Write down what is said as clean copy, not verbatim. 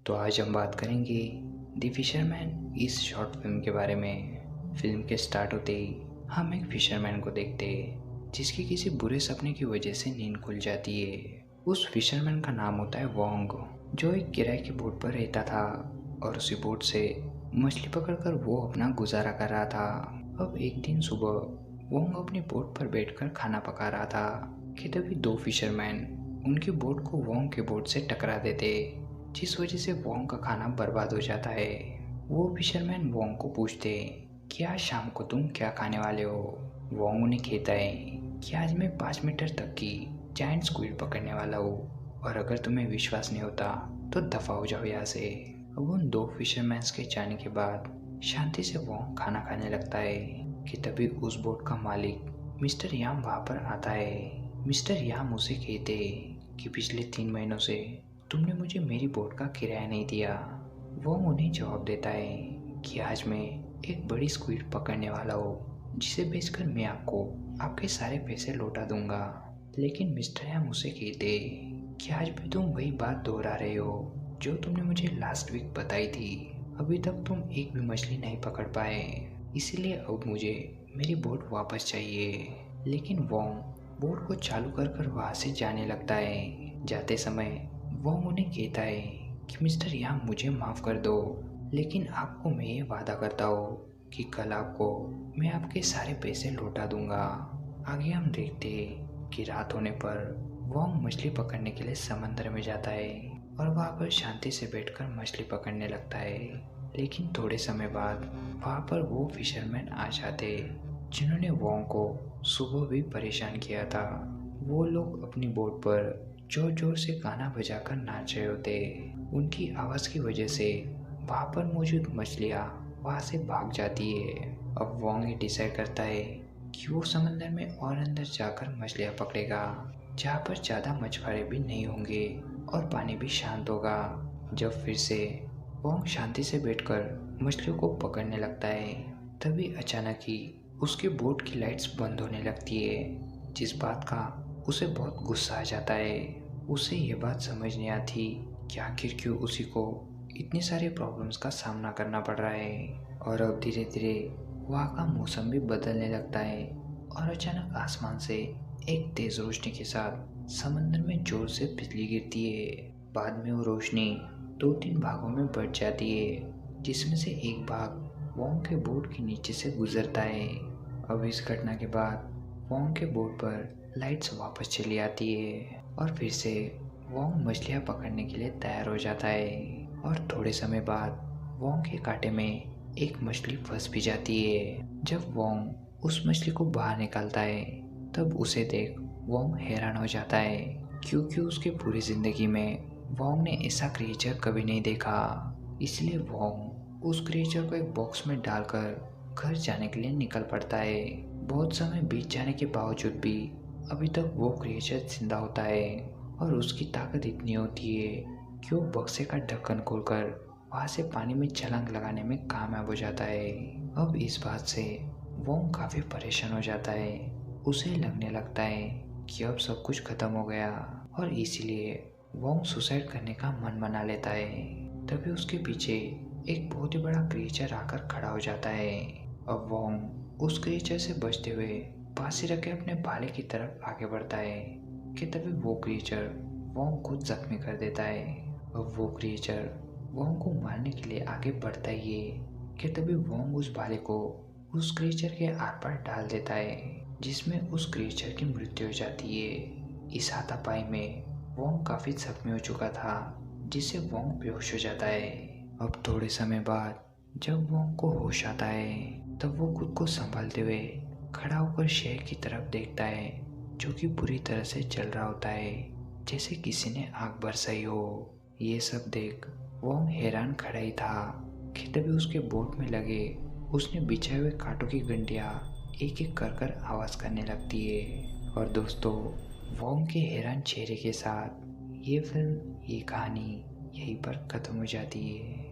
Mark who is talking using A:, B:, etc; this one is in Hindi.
A: तो आज हम बात करेंगे द फिशरमैन इस शॉर्ट फिल्म के बारे में। फिल्म के स्टार्ट होते ही हम एक फिशरमैन को देखते हैं जिसकी किसी बुरे सपने की वजह से नींद खुल जाती है। उस फिशरमैन का नाम होता है वोंग, जो एक किराए की बोट पर रहता था और उसी बोट से मछली पकड़कर वो अपना गुजारा कर रहा था। अब एक दिन सुबह वोंग अपनी बोट पर बैठकर खाना पका रहा था कि तभी दो फिशरमैन उनकी बोट को वोंग के बोट से टकरा देते, जिस वजह से वोंग का खाना बर्बाद हो जाता है। वो फिशरमैन वोंग को पूछते कि आज शाम को तुम क्या खाने वाले हो। वोंग उन्हें कहता है कि आज मैं 5 मीटर तक की जायंट स्क्विड पकड़ने वाला हूँ और अगर तुम्हें विश्वास नहीं होता तो दफा हो जाओ यहाँ से। अब उन दो फिशरमैन्स के जाने के बाद शांति से वोंग खाना खाने लगता है कि तभी उस बोट का मालिक मिस्टर याम वहाँ पर आता है। मिस्टर याम उसे कहते कि पिछले 3 महीनों से तुमने मुझे मेरी बोट का किराया नहीं दिया। वो उन्हें जवाब देता है कि आज मैं एक बड़ी स्क्विड पकड़ने वाला हूँ जिसे बेचकर मैं आपको आपके सारे पैसे लौटा दूंगा। लेकिन मिस्टर याम उसे कहते कि आज भी तुम वही बात दोहरा रहे हो जो तुमने मुझे लास्ट वीक बताई थी। अभी तक तुम एक भी मछली नहीं पकड़ पाए, इसीलिए अब मुझे मेरी बोट वापस चाहिए। लेकिन वोंग बोट को चालू कर कर वहाँ से जाने लगता है। जाते समय वोंग उन्हें कहता है कि मिस्टर याम मुझे माफ़ कर दो, लेकिन आपको मैं ये वादा करता हूँ कि कल आपको मैं आपके सारे पैसे लौटा दूंगा। आगे हम देखते हैं कि रात होने पर वोंग मछली पकड़ने के लिए समंदर में जाता है और वहाँ पर शांति से बैठकर मछली पकड़ने लगता है। लेकिन थोड़े समय बाद वहाँ पर वो फिशरमैन आ जाते जिन्होंने वोंग को सुबह भी परेशान किया था। वो लोग अपनी बोट पर जोर जोर से गाना बजाकर नाच रहे होते। उनकी आवाज़ की वजह से वहाँ पर मौजूद मछलियाँ वहाँ से भाग जाती है। अब वोंग ये डिसाइड करता है कि वो समंदर में और अंदर जाकर मछलियाँ पकड़ेगा, जहाँ पर ज़्यादा मछुआरे भी नहीं होंगे और पानी भी शांत होगा। जब फिर से वोंग शांति से बैठकर मछलियों को पकड़ने लगता है, तभी अचानक ही उसके बोट की लाइट्स बंद होने लगती है, जिस बात का उसे बहुत गुस्सा आ जाता है। उसे ये बात समझ नहीं आती कि आखिर क्यों उसी को इतनी सारी प्रॉब्लम्स का सामना करना पड़ रहा है। और अब धीरे धीरे वहाँ का मौसम भी बदलने लगता है और अचानक आसमान से एक तेज रोशनी के साथ समंदर में जोर से बिजली गिरती है। बाद में वो रोशनी 2-3 भागों में बट जाती है, जिसमें से एक भाग वोंग के बोट के नीचे से गुजरता है। अब इस घटना के बाद वोंग के बोट पर लाइट्स वापस चली आती है और फिर से वोंग मछलियाँ पकड़ने के लिए तैयार हो जाता है। और थोड़े समय बाद वोंग के कांटे में एक मछली फंस भी जाती है। जब वोंग उस मछली को बाहर निकालता है तब उसे देख वोंग हैरान हो जाता है, क्योंकि उसकी पूरी जिंदगी में वोंग ने ऐसा क्रिएचर कभी नहीं देखा। इसलिए वोंग उस क्रिएचर को एक बॉक्स में डालकर घर जाने के लिए निकल पड़ता है। बहुत समय बीत जाने के बावजूद भी अभी तक वो क्रिएचर जिंदा होता है और उसकी ताकत इतनी होती है कि वो बक्से का ढक्कन खोलकर वहाँ से पानी में छलांग लगाने में कामयाब हो जाता है। अब इस बात से वोंग काफ़ी परेशान हो जाता है। उसे लगने लगता है कि अब सब कुछ खत्म हो गया और इसीलिए वोंग सुसाइड करने का मन बना लेता है। तभी उसके पीछे एक बहुत ही बड़ा क्रिएचर आकर खड़ा हो जाता है। अब वोंग उस क्रिएचर से बचते हुए फांसी रखे अपने भाले की तरफ आगे बढ़ता है कि तभी वो क्रिएचर वोंग को जख्मी कर देता है। अब वो क्रिएचर वोंग को मारने के लिए आगे बढ़ता ही है कि तभी वोंग उस भाले को उस क्रिएचर के आर पार डाल देता है, जिसमें उस क्रिएचर की मृत्यु हो जाती है। इस हाथापाई में वोंग काफ़ी जख्मी हो चुका था, जिससे वोंग बेहोश हो जाता है। अब थोड़े समय बाद जब वोंग को होश आता है तब वो खुद को संभालते हुए खड़ा होकर शहर की तरफ देखता है, जो कि पूरी तरह से जल रहा होता है, जैसे किसी ने आग बरसाई हो। ये सब देख वोंग हैरान खड़ा ही था कि तभी उसके बोट में लगे उसने बिछाए हुए कांटों की गंटियाँ एक एक कर कर आवाज़ करने लगती है। और दोस्तों, वोंग के हैरान चेहरे के साथ ये फिल्म, ये कहानी यहीं पर ख़त्म हो जाती है।